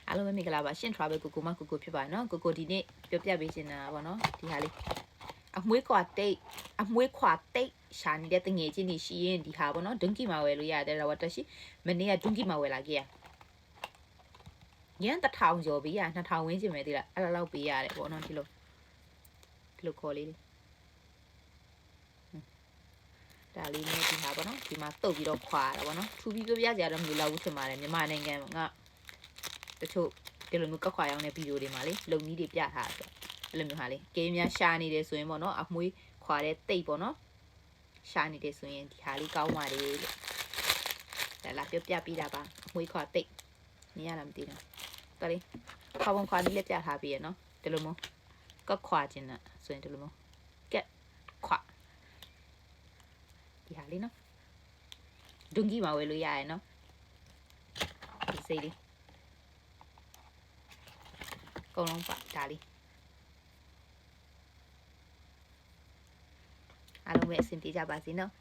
အားလုံးပဲမင်္ဂလာပါရှင် travel ကိုမကိုဖြစ်ပါနော်ကိုဒီနေ့ပြောပြပေးချင်တာပေါ့နော်ဒီဟာလေးအမွှေးခွာတိတ်ရှာနေတဲ့တငယ်ချင်းတွေရှိရင်ဒီဟာပေါ့နော်ဒွန်ကီမှာဝယ်လို့ရတယ်တော့တက်ရှိမနေ့ကဒွန်ကီမှာဝယ်လာခဲ့ရရန်1000ကျော်ပေးရ2000ဝန်းကျင်ပဲသေးလားအဲ့လိုလောက်ပေးရတယ်ပေါ့နော်ဒီလိုခေါ်လေးဒါလေးနဲ့ဒီဟာပေါ့နော်ဒီမှာတုတ်ပြီးတော့ခွာတာပေါ့နော်ထူပြီးပြောပြကြရတော့မလို့လောက်ဘူးထင်ပါတယ်မြန်မာနိုင်ငံကတချို့ဒီလိုမျိုးကောက်ခွာရောင်းတဲ့ဗီဒီယိုတွေမှာလေလုံကြီးတွေပြထားတယ်အဲ့လိုမျိုးဟာလေကင်းများရှာနေတယ်ဆိုရင်ပေါ့နော်အမွှေးခွာတဲ့တိတ်ပေါ့နော်ရှာနေတယ်ဆိုရင်ဒီဟာလေးကောင်းပါတယ်လို့ဒါလာပြပြတာပါအမွှေးခွာတိတ်မြင်ရလားမသိဘူးတော်လေးခွာပုံခွာနည်းလေးပြထားပြီးရနော်ဒီလိုမျိုးကောက်ခွာခြင်းနဲ့ဆိုရင်ဒီလိုမျိုးကက်ခွာဒီဟာလေးနော်ဒွန်ကြီးမှာဝယ်လို့ရရနော်ဒီစိတ်လေးအကုန်လုံးပါဒါလေးအားလုံးပဲအဆင်ပြေကြပါစေနော်